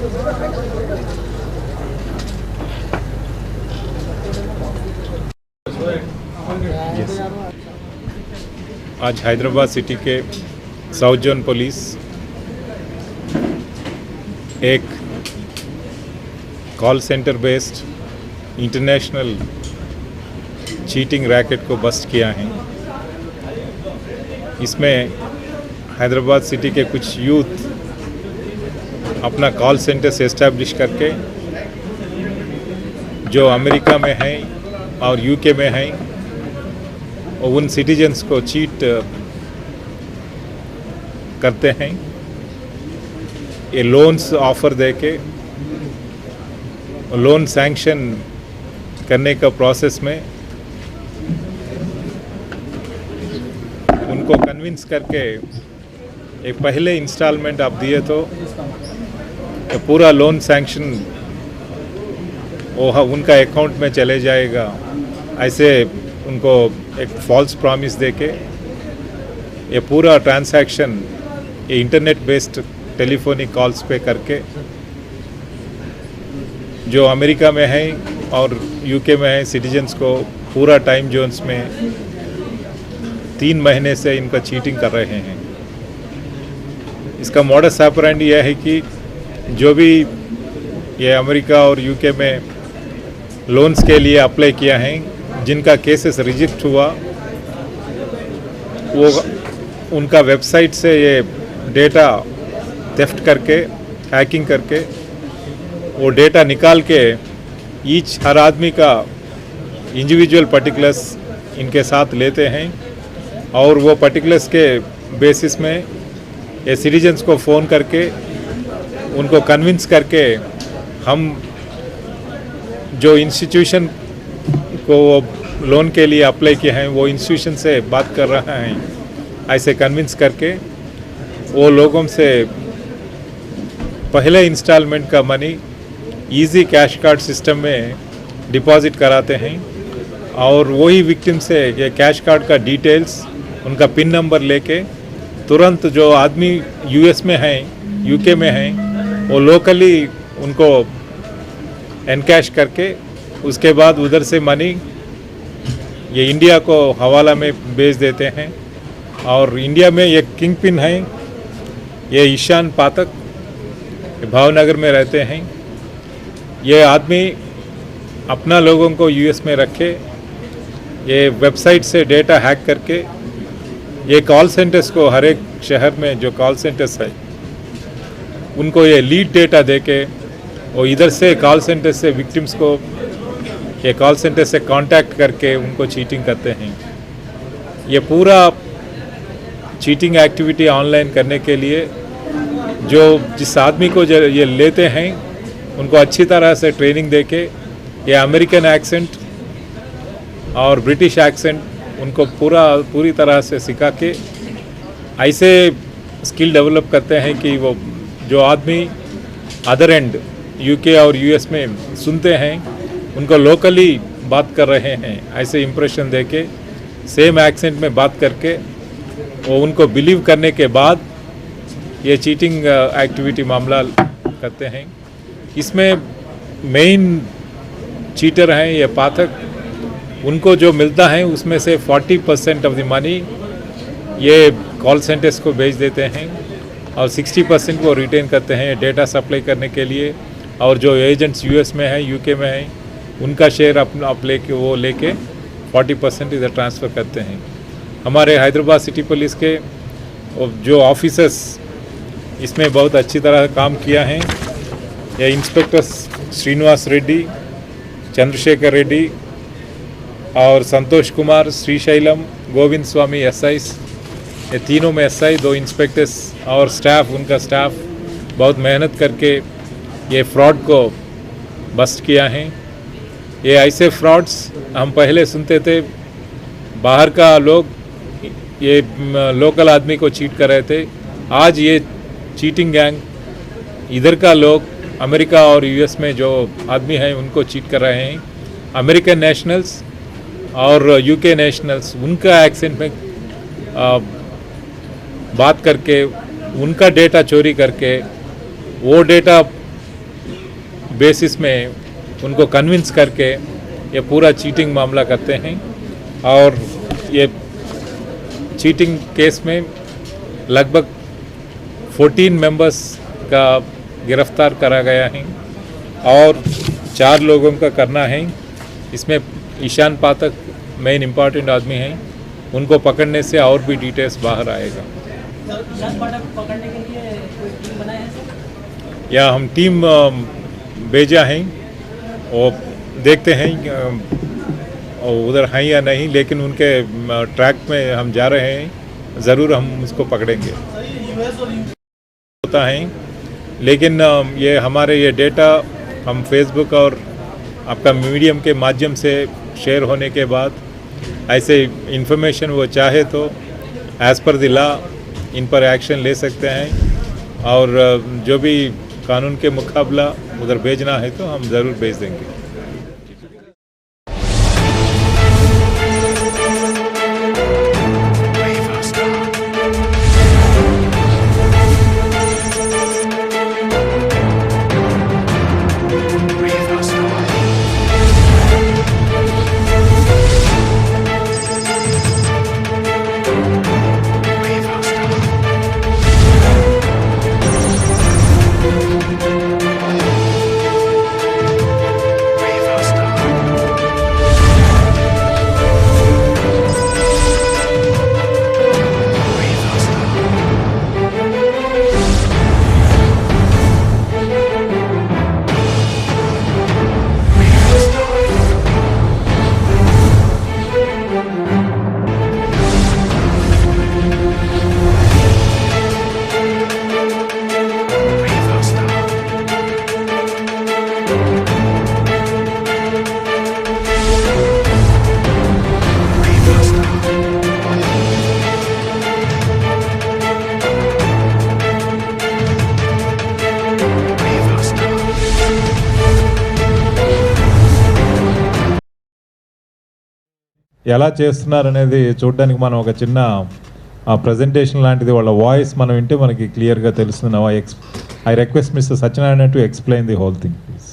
Yes. आज Hyderabad city के south zone police एक call centre based international cheating racket को बस्ट किया है। इसमें हैदराबाद सिटी के कुछ यूथ अपना कॉल सेंटर से एस्टैब्लिश करके जो अमेरिका में हैं और यूके में हैं और उन सिटीजन्स को चीट करते हैं। ये लोन्स ऑफ़र देके लोन सैंक्शन करने का प्रोसेस में उनको कन्विंस करके एक पहले इंस्टॉलमेंट आप दिए तो पूरा लोन सैंक्शन वो उनका अकाउंट में चले जाएगा, ऐसे उनको एक फॉल्स प्रॉमिस देके ये पूरा ट्रांसैक्शन ये इंटरनेट बेस्ड टेलीफोनिक कॉल्स पे करके जो अमेरिका में है और यूके में है सिटीजन्स को पूरा टाइम जोन्स में 3 महीने से इनका चीटिंग कर रहे हैं। इसका मॉडस ऑपरेंडी यह है कि जो भी ये अमेरिका और यूके में लोन्स के लिए अप्लाई किया है, जिनका केसेस रिजेक्ट हुआ, वो उनका वेबसाइट से ये डेटा थेफ्ट करके हैकिंग करके वो डेटा निकाल के हर आदमी का इंडिविजुअल पर्टिकुलर्स इनके साथ लेते हैं और वो पर्टिकुलर्स के बेसिस में ये सिटीजन्स को फ़ोन करके उनको कन्विंस करके हम जो इंस्टीट्यूशन को वो लोन के लिए अप्लाई किए हैं वो इंस्टीट्यूशन से बात कर रहे हैं, ऐसे कन्विंस करके वो लोगों से पहले इंस्टॉलमेंट का money easy cash card system में डिपॉजिट कराते हैं और वही विक्टिम से ये कैश कार्ड का डिटेल्स उनका पिन नंबर लेके तुरंत जो आदमी यूएस में हैं यूके में हैं वो लोकली उनको एनकैश करके उसके बाद उधर से मनी ये इंडिया को हवाला में भेज देते हैं। और इंडिया में एक किंग पिन है, ये ईशान पाठक, भावनगर में रहते हैं। ये आदमी अपना लोगों को यूएस में रखे ये वेबसाइट से डेटा हैक करके ये कॉल सेंटर्स को हर एक शहर में जो कॉल सेंटर्स है उनको ये लीड डेटा देके वो इधर से कॉल सेंटर से विक्टिम्स को ये कॉल सेंटर से कांटेक्ट करके उनको चीटिंग करते हैं। ये पूरा चीटिंग एक्टिविटी ऑनलाइन करने के लिए जो जिस आदमी को ये लेते हैं उनको अच्छी तरह से ट्रेनिंग देके ये अमेरिकन एक्सेंट और ब्रिटिश एक्सेंट उनको पूरी तरह से सिखा के ऐसे स्किल डेवलप करते हैं कि वो जो आदमी अदर एंड यूके और यूएस में सुनते हैं उनको लोकली बात कर रहे हैं, ऐसे इम्प्रेशन देके सेम एक्सेंट में बात करके वो उनको बिलीव करने के बाद ये चीटिंग एक्टिविटी मामला करते हैं। इसमें मेन चीटर हैं ये पाठक, उनको जो मिलता है उसमें से 40% ऑफ द मनी ये कॉल सेंटर्स को भेज देते हैं और 60% वो रिटेन करते हैं डेटा सप्लाई करने के लिए। और जो एजेंट्स यूएस में हैं यूके में हैं उनका शेयर वो लेके 40% इधर ट्रांसफ़र करते हैं। हमारे हैदराबाद सिटी पुलिस के जो ऑफिसर्स इसमें बहुत अच्छी तरह काम किया है। ये इंस्पेक्टर श्रीनिवास रेड्डी, चंद्रशेखर रेड्डी और संतोष कुमार, श्रीशैलम, गोविंद स्वामी एसआईस, ये तीनों में एसआई, 2 इंस्पेक्टर्स और स्टाफ, उनका स्टाफ बहुत मेहनत करके ये फ्रॉड को बस्ट किया है। ये ऐसे फ्रॉड्स हम पहले सुनते थे, बाहर का लोग ये लोकल आदमी को चीट कर रहे थे। आज ये चीटिंग गैंग इधर का लोग अमेरिका और यूएस में जो आदमी हैं उनको चीट कर रहे हैं। अमेरिकन नेशनल्स और यूके नेशनल्स उनका एक्सेंट में बात करके उनका डेटा चोरी करके वो डेटा बेसिस में उनको कन्विंस करके ये पूरा चीटिंग मामला करते हैं और ये चीटिंग केस में लगभग 14 मेंबर्स का गिरफ्तार करा गया है और 4 लोगों का करना है। इसमें ईशान पाठक मेन इम्पॉर्टेंट आदमी हैं, उनको पकड़ने से और भी डिटेल्स बाहर आएगा। ईशान पाठक पकड़ने के लिए कोई टीम बनाया है सर? या हम टीम भेजा है और देखते हैं उधर हैं या नहीं, लेकिन उनके ट्रैक में हम जा रहे हैं, ज़रूर हम उसको पकड़ेंगे होता है। लेकिन ये हमारे ये डेटा हम फेसबुक और आपका मीडियम के माध्यम से शेयर होने के बाद ऐसे इन्फॉर्मेशन वो चाहे तो as per the law in पर एक्शन ले सकते हैं और जो भी कानून के मुकाबला उधर भेजना है तो हम ज़रूर भेज देंगे। ఎలా చేస్తున్నారు అనేది చూడడానికి మనం ఒక చిన్న ప్రజెంటేషన్ లాంటిది వాళ్ళ వాయిస్ మనం వింటే మనకి క్లియర్గా తెలుస్తుంది. I request mister Satyanarayana to explain the whole thing please.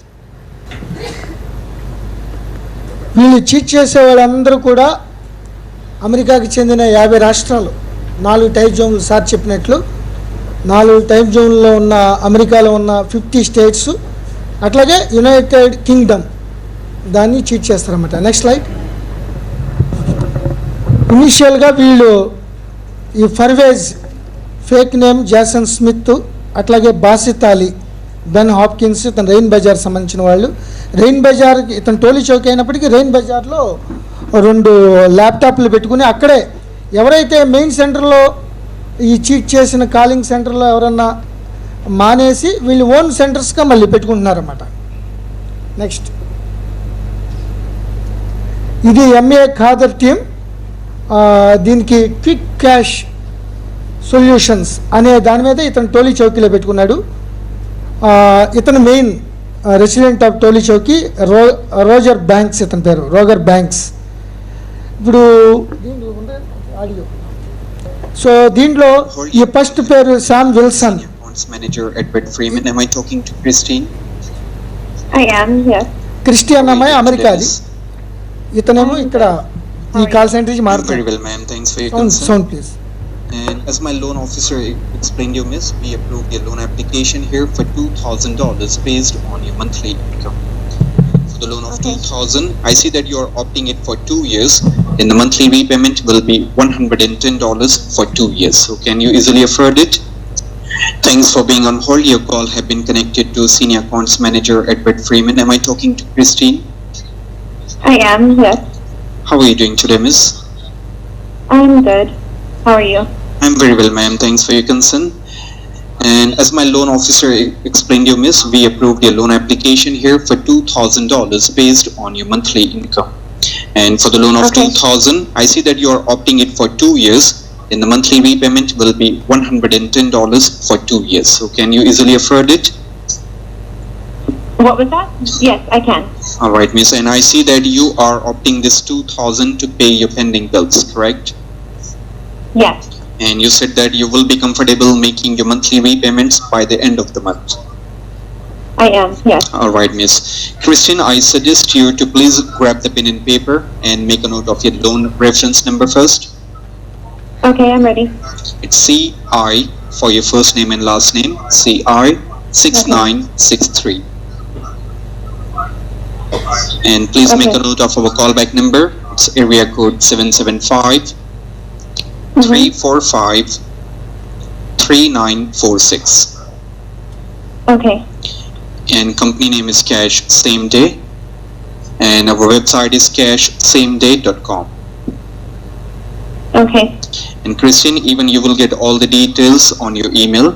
వీళ్ళు చీట్ చేసే వాళ్ళందరూ కూడా అమెరికాకి చెందిన 50 రాష్ట్రాలు, 4 టైం జోన్లు, సార్ చెప్పినట్లు 4 టైం జోన్లో ఉన్న అమెరికాలో ఉన్న 50 స్టేట్స్, అట్లాగే యునైటెడ్ కింగ్డమ్ దాన్ని చీట్ చేస్తారన్నమాట. Next slide. ఇనిషియల్గా వీళ్ళు ఈ Parvez fake name Jason Smith, అట్లాగే బాసిత్ అలీ, బెన్ హాప్కిన్స్, ఇతను రెయిన్ బజార్ సంబంధించిన వాళ్ళు. రెయిన్ బజార్కి ఇతను టోలీ చౌక్ అయినప్పటికీ రెయిన్ బజార్లో 2 ల్యాప్టాప్లు పెట్టుకుని అక్కడే ఎవరైతే మెయిన్ సెంటర్లో ఈ చీట్ చేసిన కాలింగ్ సెంటర్లో ఎవరన్నా మానేసి వీళ్ళు ఓన్ సెంటర్స్గా మళ్ళీ పెట్టుకుంటున్నారన్నమాట. నెక్స్ట్, ఇది ఎంఏ ఖాదర్ టీమ్. దీనికి క్విక్ క్యాష్ సొల్యూషన్స్ అనే దాని మీద ఇతను టోలీ చౌకీలో పెట్టుకున్నాడు. ఇతను main resident of Toli Chowki, Roger Banks ఇతని పేరు, రోగర్ బ్యాంక్స్. ఇప్పుడు ఆడియో. సో దీంట్లో ఈ ఫస్ట్ పేరు Sam Wilson. Manager Edward Freeman. Am I talking to Christine? I am, yes. Christian అమ్మాయి అమెరికాది, ఇతనేమో ఇక్కడ ఈ కాల్ సెంటర్ నుంచి Very మారుతాడు. well, ma'am. Thanks for your concern. Sound please. And as my loan officer explained you, miss, we approved your loan application here for $2,000 based on your monthly income. For the loan of $2,000, I see that you are opting it for 2 years, and the monthly repayment will be $110 for 2 years. So can you easily afford it? Thanks for being on hold. Your call have been connected to Senior Accounts Manager Edward Freeman. Am I talking to Christine? I am, yes. How are you doing today, miss? I'm good. How are you? I'm very well, ma'am. Thanks for your concern. And as my loan officer explained you, miss, we approved your loan application here for $2,000 based on your monthly income. And for the loan of $2,000, I see that you are opting it for 2 years, and the monthly repayment will be $110 for 2 years. So can you easily afford it? What was that? Yes, I can. All right, miss. And I see that you are opting this $2,000 to pay your pending bills, correct? Yes. And you said that you will be comfortable making your monthly repayments by the end of the month. I am, yes. All right, Miss Christine, I suggest you to please grab the pen and paper and make a note of your loan reference number first. Okay, I'm ready. It's CI for your first name and last name, CI 6963. And please make a Okay. note of our callback number. It's area code 775 Mhm. 345 3946. Okay, And company name is Cash Same Day. And our website is cashsameday.com. okay, And Christine, even you will get all the details on your email.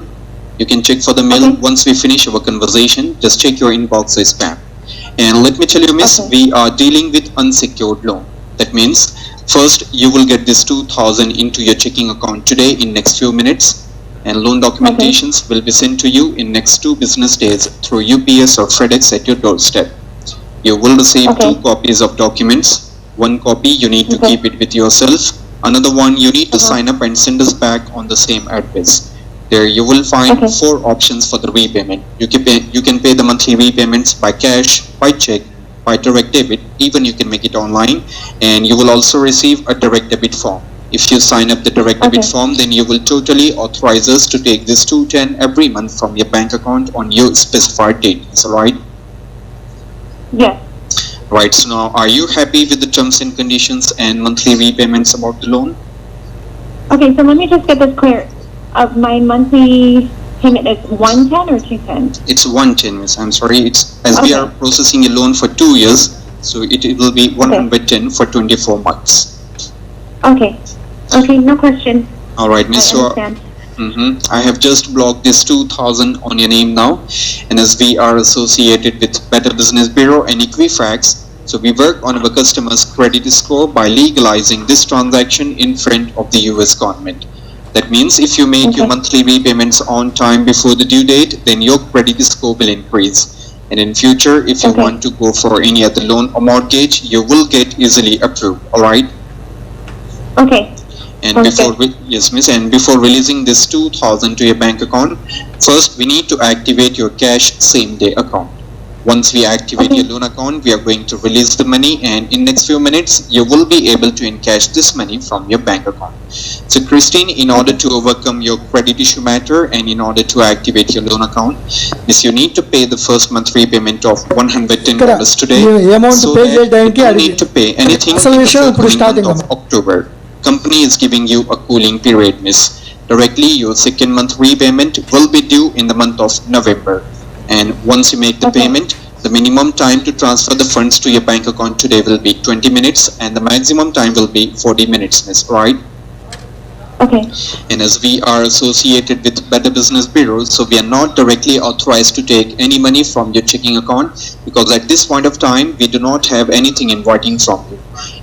You can check for the mail. Okay. Once we finish our conversation, just check your inbox or spam. And let me tell you, miss, Okay. we are dealing with unsecured loan. That means first you will get this 2,000 into your checking account today in next few minutes. And loan documentations will be sent to you in next 2 business days through UPS or FedEx at your doorstep. You will receive Okay. 2 copies of documents. 1 copy you need to Okay. keep it with yourself. Another one you need to Uh-huh. sign up and send us back on the same address. There you will find Okay. 4 options for the repayment. You can pay the monthly repayments by cash, by check, by direct debit. Even you can make it online, and you will also receive a direct debit form. If you sign up the direct debit Okay. form, then you will totally authorize us to take this 210 every month from your bank account on your specified date. Is that right? yes. Right. So now, are you happy with the terms and conditions and monthly repayments about the loan? Okay, so let me just get this clear. My monthly payment is 110 or 210? It's 110, miss. I'm sorry. It's as we Okay. are processing a loan for 2 years, so it will be 110 for 24 months. Okay, okay, no question. All right, I miss. So understand. I have just blocked this 2,000 on your name now, and as we are associated with Better Business Bureau and Equifax, so we work on our customers' credit score by legalizing this transaction in front of the US government. That means if you make your Okay. monthly repayments on time before the due date, then your credit score will increase. And in future, if you Okay. want to go for any other loan or mortgage, you will get easily approved. All right. Okay, And Sounds before, yes, miss, and before releasing this 2,000 to your bank account, first we need to activate your cash same day account. Once we activate Okay. your loan account, we are going to release the money, and in next few minutes, you will be able to encash this money from your bank account. So Christine, in order to overcome your credit issue matter and in order to activate your loan account, miss, you need to pay the first month repayment of $110 today. ఈ amount So pay that you చేయడానికి don't అడిగి- need to pay anything అసలు in the విషయం ఇప్పుడు forthcoming starting month of October. Company is giving you a cooling period, miss. Directly, your second month repayment will be due in the month of November. And once you make the Okay. payment, the minimum time to transfer the funds to your bank account today will be 20 minutes and the maximum time will be 40 minutes, miss, right? okay, And as we are associated with Better Business Bureau, so we are not directly authorized to take any money from your checking account because at this point of time, we do not have anything in writing from you.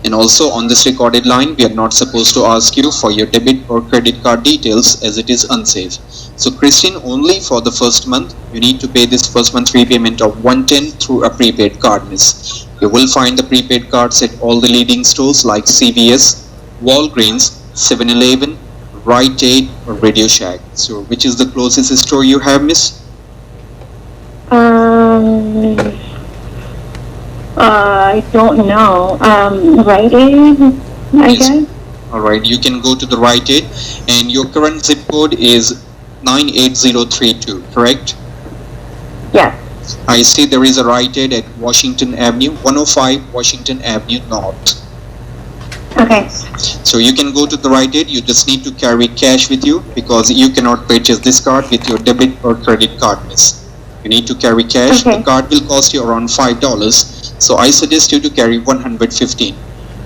And also on this recorded line, we are not supposed to ask you for your debit or credit card details as it is unsafe. So Christine, only for the first month, you need to pay this first month repayment of 110 through a prepaid card, miss. You will find the prepaid cards at all the leading stores like CVS, Walgreens, 7-Eleven, Rite Aid or Radio Shack. So which is the closest store you have, miss? I don't know. Rite Aid, I Yes. guess? Alright, you can go to the Rite Aid and your current zip code is 98032, correct? Yes, I see there is a Rite Aid at Washington Avenue, 105 Washington Avenue North. okay, So you can go to the Rite Aid, you just need to carry cash with you because you cannot purchase this card with your debit or credit card, miss. You need to carry cash. Okay. The card will cost you around $5. So I suggest you to carry 115.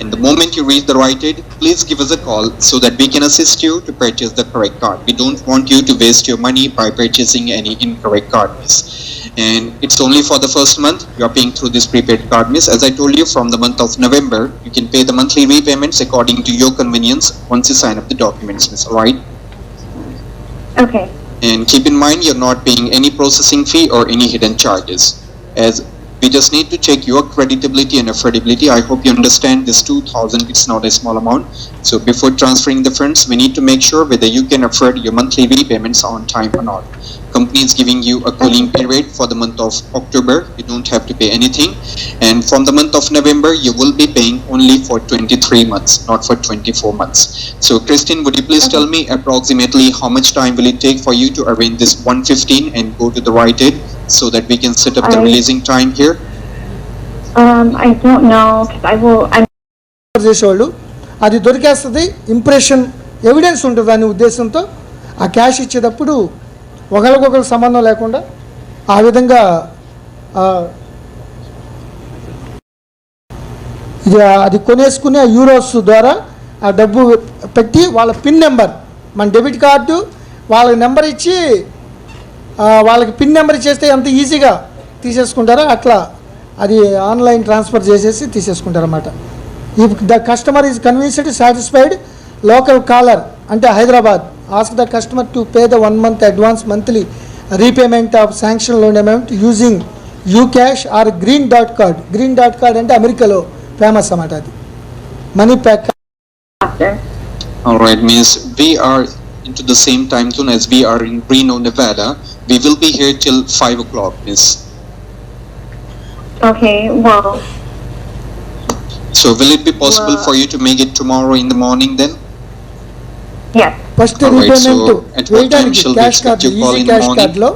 And the moment you reach the Rite Aid, please give us a call so that we can assist you to purchase the correct card. We don't want you to waste your money by purchasing any incorrect card, miss. And it's only for the first month you are paying through this prepaid card, miss. As I told you, from the month of November, you can pay the monthly repayments according to your convenience once you sign up the documents, miss. Alright? okay, And keep in mind, you're not paying any processing fee or any hidden charges. As We just need to check your creditability and affordability. I hope you understand this 2,000, it's not a small amount. So before transferring the funds, we need to make sure whether you can afford your monthly repayments on time or not. Company is giving you a cooling period for the month of October. You don't have to pay anything. And from the month of November, you will be paying only for 23 months, not for 24 months. So Christine, would you please tell me approximately how much time will it take for you to arrange this 115 and go to the Rite Aid so that we can set up the releasing time here? I don't know, because I'm చేసేవాళ్ళు అది దొరికేస్తుంది, impression evidence ఉంటుంది అనే ఉద్దేశంతో ఆ cash ఇచ్చేటప్పుడు ఒకరికొకరు సంబంధం లేకుండా ఆ విధంగా ఇది అది కొనేసుకునే యూరోస్ ద్వారా ఆ డబ్బు పెట్టి వాళ్ళ పిన్ నెంబర్, మన డెబిట్ కార్డు వాళ్ళకి నెంబర్ ఇచ్చి వాళ్ళకి పిన్ నెంబర్ ఇచ్చేస్తే ఎంత ఈజీగా తీసేసుకుంటారో అట్లా అది ఆన్లైన్ ట్రాన్స్ఫర్ చేసేసి తీసేసుకుంటారన్నమాట. If the customer is convinced satisfied, local caller అంటే Hyderabad, ask the customer to pay the 1 month advance monthly repayment of sanction loan amount using UCash or green dot card. Green dot card అంటే అమెరికాలో famous అన్నమాట, అది money pack. All right, means we are into the same time zone as we are in Reno, Nevada. We will be here till 5 o'clock, miss. okay. Well, So will it be possible for you to make it tomorrow in the morning then? yes. First Alright, repayment so at what time వేయడానికి shall we cash expect card, your call easy in the cash morning? కార్డులో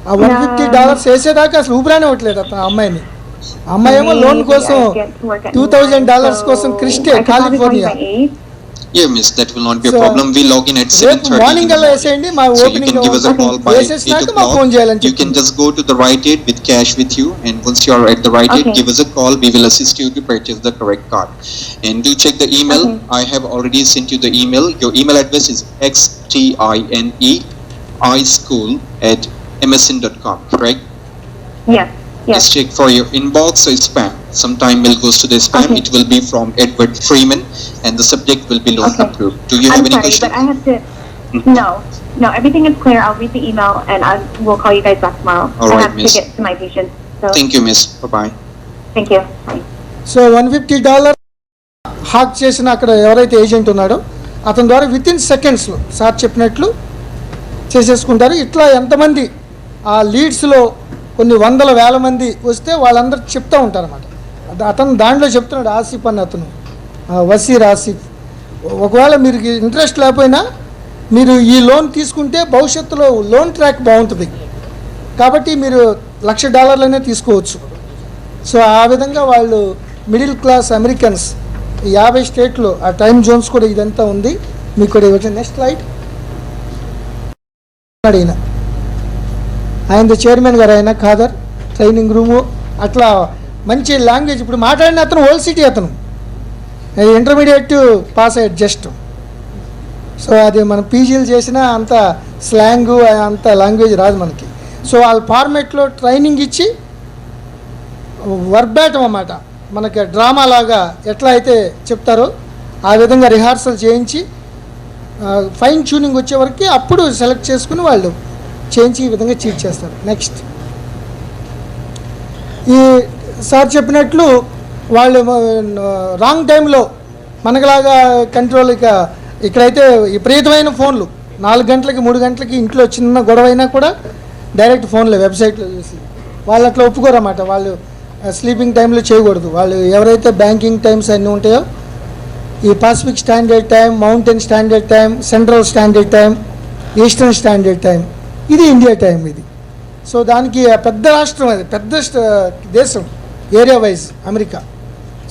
ఆ $150 వేసేదాకా అసలు ఊపిరానే ఇవ్వట్లేదు అతను అమ్మాయిని. అమ్మాయి ఏమో loan కోసం $2,000 కోసం cristae, California. Yeah, miss, that will not be a So, problem. We log in at రేపు 7:30 మార్నింగ్ in the అలా morning. వేసేయండి, మా So you opening can give us a call by 8 వేసేసినాక మాకు ఫోన్ o'clock. చేయాలని You can చెప్పి. just go to the Rite Aid with cash with you, and once you are at the Rite Aid, Okay. give us a call. We will assist you to purchase the correct card. And do check the email. Okay. I have already sent you the email. Your email address is xtineiSchool@msn.com, correct? Yes. Yes. Just check for your inbox or spam. Sometime mail goes to the spam. Okay. It will be from Edward Freeman, and the subject will be loan Okay. approved. Do you I'm have any sorry, questions? but I have to. No, everything is clear. I'll read the email and we'll call you guys back tomorrow. All I right, have miss. to get to my patient. So Thank you, miss. Bye-bye. thank you. Bye. So $150 hack చేసిన అక్కడ ఎవరైతే agent ఉన్నాడో అతని ద్వారా with in సెకండ్స్లో sir చెప్పినట్లు చేసేసుకుంటారు. ఇట్లా ఎంతమంది ఆ లీడ్స్లో కొన్ని వందల వేల మంది వస్తే వాళ్ళందరూ చెప్తూ ఉంటారన్నమాట. అతను దాంట్లో చెప్తున్నాడు, ఆసిఫ్ అని అతను, వసీర్ ఆసిఫ్. ఒకవేళ మీరు ఇంట్రెస్ట్ లేకపోయినా మీరు ఈ లోన్ తీసుకుంటే భవిష్యత్తులో లోన్ ట్రాక్ బాగుంటుంది కాబట్టి మీరు $1,00,000 తీసుకోవచ్చు. సో ఆ విధంగా వాళ్ళు మిడిల్ క్లాస్ అమెరికన్స్ 50 స్టేట్లో ఆ టైం జోన్స్ కూడా ఇదంతా ఉంది. మీకు కూడా ఇవ్వచ్చు. Next slide. ఆయన చైర్మన్ గారు, ఆయన ఖాదర్, ట్రైనింగ్ రూము అట్లా మంచి లాంగ్వేజ్. ఇప్పుడు మాట్లాడిన అతను ఓల్డ్ సిటీ, అతను ఇంటర్మీడియట్ పాస్ అయ్యాడు జస్ట్. సో అది మనం పీజీలు చేసినా అంత స్లాంగ్ అంత లాంగ్వేజ్ రాదు మనకి. సో వాళ్ళ ఫార్మేట్లో ట్రైనింగ్ ఇచ్చి వర్బాటం అన్నమాట, మనకి డ్రామా లాగా ఎట్లా అయితే చెప్తారో ఆ విధంగా రిహార్సల్ చేయించి ఫైన్ ట్యూనింగ్ వచ్చే వరకు అప్పుడు సెలెక్ట్ చేసుకుని వాళ్ళు చేయించి ఈ విధంగా చీట్ చేస్తారు. నెక్స్ట్, ఈ సార్ చెప్పినట్లు వాళ్ళు రాంగ్ టైంలో మనకులాగా కంట్రోల్ ఇక్కడైతే విపరీతమైన ఫోన్లు 4 గంటలకి 3 గంటలకి ఇంట్లో చిన్న గొడవ అయినా కూడా డైరెక్ట్ ఫోన్లో వెబ్సైట్లో చూసి వాళ్ళు అట్లా ఒప్పుకోరన్నమాట. వాళ్ళు స్లీపింగ్ టైంలో చేయకూడదు. వాళ్ళు ఎవరైతే బ్యాంకింగ్ టైమ్స్ అన్నీ ఉంటాయో ఈ Pacific standard time, mountain standard time, central standard time, eastern standard time, ఇది ఇండియా టైం ఇది. సో దానికి పెద్ద రాష్ట్రం, అది పెద్ద దేశం ఏరియా వైజ్ అమెరికా.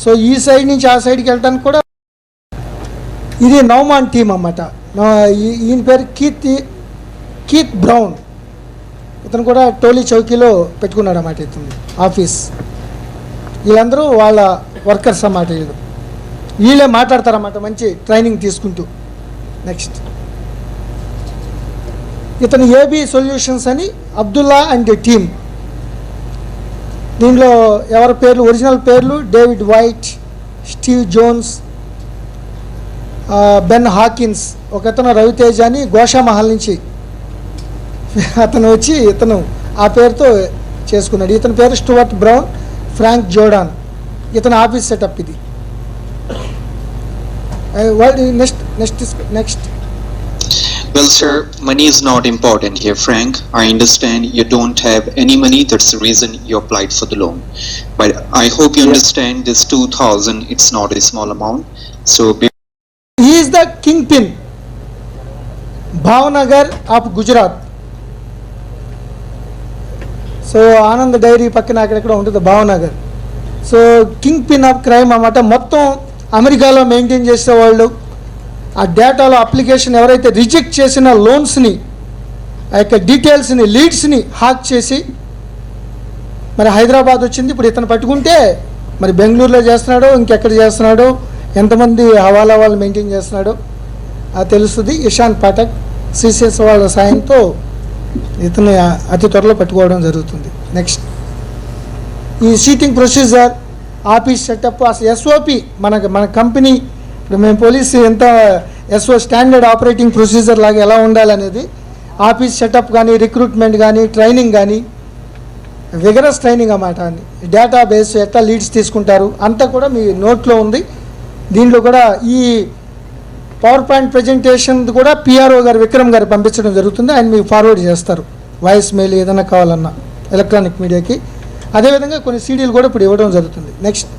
సో ఈ సైడ్ నుంచి ఆ సైడ్కి వెళ్ళడానికి కూడా ఇది నౌమాన్ టీమ్ అన్నమాట. ఈయన పేరు కీత్ బ్రౌన్. ఇతను కూడా టోలీ చౌకీలో పెట్టుకున్నాడు అన్నమాట ఇతను ఆఫీస్. వీళ్ళందరూ వాళ్ళ వర్కర్స్ అన్నమాట. వీళ్ళే మాట్లాడతారన్నమాట మంచి ట్రైనింగ్ తీసుకుంటూ. నెక్స్ట్, ఇతను ఏబీ సొల్యూషన్స్ అని అబ్దుల్లా అండ్ టీమ్. దీనిలో ఎవరి పేర్లు, ఒరిజినల్ పేర్లు David white, Steve Jones, Ben Hawkins. ఒకతను రవితేజ అని గోషామహల్ నుంచి అతను వచ్చి ఇతను ఆ పేరుతో చేసుకున్నాడు. ఇతని పేరు స్టూవర్ట్ బ్రౌన్, ఫ్రాంక్ జోర్డాన్. ఇతని ఆఫీస్ సెటప్ ఇది. Next. Well, sir, money is not important here, Frank. I understand you don't have any money. That's the reason you applied for the loan. But I hope you understand this 2,000, it's not a small amount. So, He is the kingpin, Bhavnagar of Gujarat. So Anand dairy పక్కన అక్కడెక్కడ ఉంటుంది Bhavnagar. So kingpin of crime అన్నమాట. మొత్తం అమెరికాలో maintain చేసేవాళ్ళు ఆ డేటాలో application ఎవరైతే రిజెక్ట్ చేసిన లోన్స్ని, ఆ యొక్క డీటెయిల్స్ని, లీడ్స్ని హ్యాక్ చేసి మరి హైదరాబాద్ వచ్చింది. ఇప్పుడు ఇతను పట్టుకుంటే మరి బెంగళూరులో చేస్తున్నాడో ఇంకెక్కడ చేస్తున్నాడో, ఎంతమంది హవాలా వాళ్ళు మెయింటైన్ చేస్తున్నాడో అది తెలుస్తుంది. ఇషాన్ పాఠక్ సిసిఎస్ వాళ్ళ సాయంతో ఇతను అతి త్వరలో పట్టుకోవడం జరుగుతుంది. నెక్స్ట్, ఈ సీటింగ్ ప్రొసీజర్, ఆఫీస్ సెటప్, అసలు ఎస్ఓపి మన కంపెనీ ఇప్పుడు మేము పోలీసు ఎంత స్టాండర్డ్ ఆపరేటింగ్ ప్రొసీజర్ లాగా ఎలా ఉండాలనేది, ఆఫీస్ సెటప్ కానీ, రిక్రూట్మెంట్ కానీ, ట్రైనింగ్ కానీ, విగరస్ ట్రైనింగ్ అన్నమాట. డేటాబేస్ ఎట్లా లీడ్స్ తీసుకుంటారు అంతా కూడా మీ నోట్లో ఉంది. దీంట్లో కూడా ఈ పవర్ పాయింట్ ప్రజెంటేషన్ కూడా పిఆర్ఓ గారు విక్రమ్ గారు పంపించడం జరుగుతుంది. ఆయన మీకు ఫార్వర్డ్ చేస్తారు వాయిస్ మెయిల్ ఏదైనా కావాలన్నా ఎలక్ట్రానిక్ మీడియాకి. అదేవిధంగా కొన్ని సీడీలు కూడా ఇప్పుడు ఇవ్వడం జరుగుతుంది. నెక్స్ట్,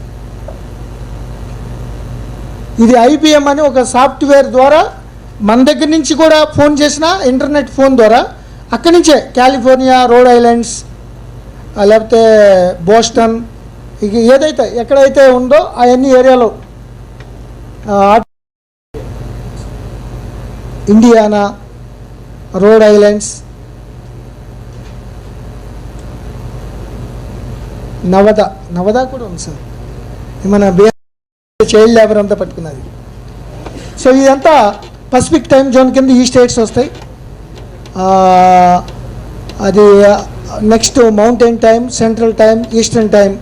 ఇది ఐబిఎం అని ఒక సాఫ్ట్వేర్ ద్వారా మన దగ్గర నుంచి కూడా ఫోన్ చేసిన ఇంటర్నెట్ ఫోన్ ద్వారా అక్కడి నుంచే కాలిఫోర్నియా, రోడ్ ఐలాండ్స్, లేకపోతే బోస్టన్, ఇక ఏదైతే ఎక్కడైతే ఉందో అవన్నీ ఏరియాలో, ఇండియానా, రోడ్ ఐలాండ్స్, నవదా కూడా ఉంది సార్. మన చైల్డ్ లేబర్ అంతా పట్టుకున్నది. సో ఇదంతా పసిఫిక్ టైం జోన్ కింద ఈ స్టేట్స్ వస్తాయి. అది next mountain time, central time, eastern time,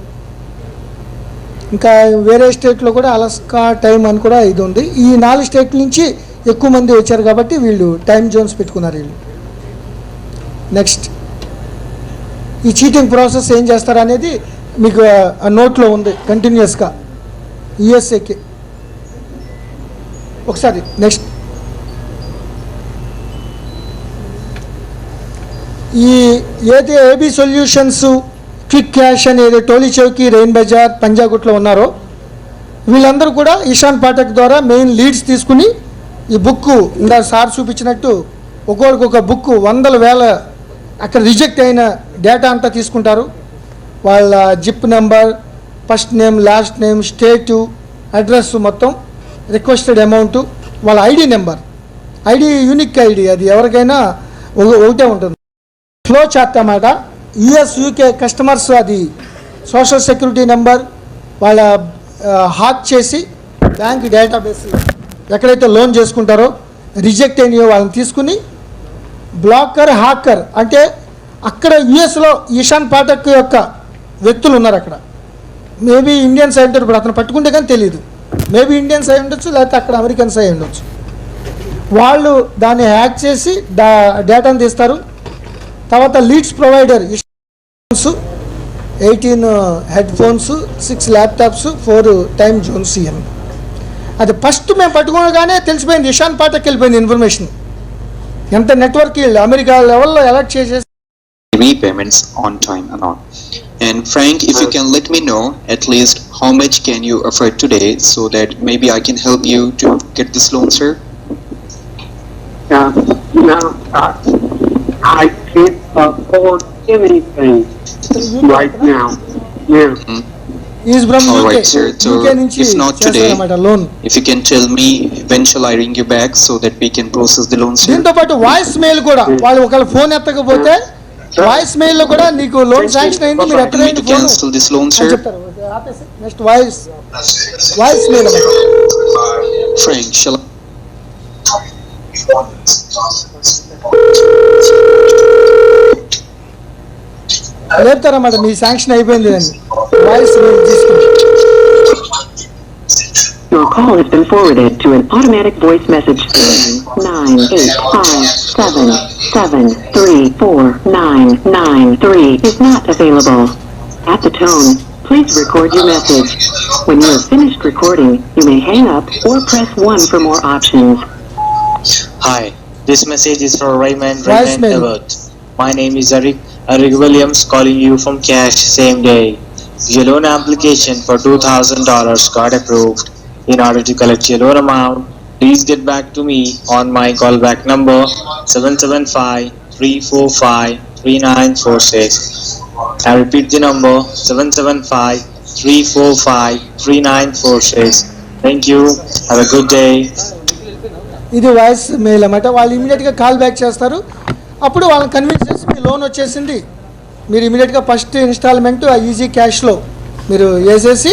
ఇంకా వేరే స్టేట్లో కూడా అలస్కా టైం అని కూడా ఇది ఉంది. ఈ 4 స్టేట్ల నుంచి ఎక్కువ మంది వచ్చారు కాబట్టి వీళ్ళు టైం జోన్స్ పెట్టుకున్నారు వీళ్ళు. నెక్స్ట్, ఈ చీటింగ్ ప్రాసెస్ ఏం చేస్తారు అనేది మీకు ఆ నోట్లో ఉంది కంటిన్యూస్గా యుఎస్ఏకి. ఒకసారి నెక్స్ట్, ఈ ఏదైతే ఏబీ సొల్యూషన్స్, క్విక్ క్యాష్ అనేది టోలీ చౌకీ, రెయిన్ బజార్, పంజాగుట్లో ఉన్నారో వీళ్ళందరూ కూడా ఇషాన్ పాఠక్ ద్వారా మెయిన్ లీడ్స్ తీసుకుని ఈ బుక్ ఇందా సార్ చూపించినట్టు ఒక్కొక్క బుక్ 100,000 అక్కడ రిజెక్ట్ అయిన డేటా అంతా తీసుకుంటారు. వాళ్ళ zip number, first name, last name, state, address, మొత్తం రిక్వెస్టెడ్ అమౌంట్, వాళ్ళ ID number, ID unique ID, అది ఎవరికైనా ఒకటే ఉంటుంది. ఫ్లో చార్ట్ అన్నమాట. యుఎస్, యూకే కస్టమర్స్ అది సోషల్ సెక్యూరిటీ నెంబర్ వాళ్ళ హ్యాక్ చేసి బ్యాంక్ డేటాబేస్ ఎక్కడైతే లోన్ చేసుకుంటారో రిజెక్ట్ అయినాయో వాళ్ళని తీసుకుని బ్లాకర్, హ్యాకర్ అంటే అక్కడ యుఎస్లో ఇషాన్ పాఠక్ యొక్క వ్యక్తులు ఉన్నారు అక్కడ. మేబీ ఇండియన్స్ అయి ఉంటారు, ఇప్పుడు అతను పట్టుకుంటే కానీ తెలియదు. మేబీ ఇండియన్స్ అయి ఉండొచ్చు, లేకపోతే అక్కడ అమెరికన్స్ అయి ఉండొచ్చు. వాళ్ళు దాన్ని హ్యాక్ చేసి డేటాను తీస్తారు. తర్వాత leads provider 18 head phones, 6 laptops, 4 time Jones ఇవన్నీ. అది ఫస్ట్ మేము పట్టుకోగానే తెలిసిపోయింది ఇషాన్ పాఠక్ వెళ్ళిపోయింది ఇన్ఫర్మేషన్. ఎంత నెట్వర్క్ అమెరికా లెవెల్లో అలర్ట్ చేసేసి repayments on time and all. And Frank, if you can let me know at least how much can you afford today so that maybe I can help you to get this loan, sir? No, I can't afford anything right now. Yeah. Is from All UK. right, sir. So UK నుంచి if not today, చేస్తారన్నమాట loan. if you can tell me when shall I ring you back so that we can process the loan, sir? దీంతో పాటు voice mail కూడా, వాళ్ళు ఒకవేళ phone ఎత్తకపోతే voice mail లో కూడా నీకు లోన్ శాంక్షన్ అయింది, మీరు Do you ఎక్కడైనా need to phone cancel this loan, అని sir? చెప్తారు. Next voice mail Frank, shall I? లేపుతారన్నమాట మీ శాంక్షన్ అయిపోయింది అని వాయిస్ మెయిల్ తీసుకుని. Your call has been forwarded to an automatic voice message. 9857 734-993 is not available. At the tone, please record your message. When you have finished recording, you may hang up or press 1 for more options. Hi, this message is for Raymond Raymond. Everett. My name is Eric Williams calling you from Cash same day. Your loan application for $2,000 got approved. In order to collect your loan amount, please get back to me on my callback number 775-345-3946. I repeat the number 775-345-3946. Thank you. Have a good day. ఇది voice mail అన్నమాట. వాళ్ళు ఇమీడియట్గా call back చేస్తారు. అప్పుడు వాళ్ళని convince చేసి మీ loan వచ్చేసింది, మీరు ఇమీడియట్గా ఫస్ట్ ఇన్స్టాల్మెంట్ ఆ ఈజీ క్యాష్లో మీరు వేసేసి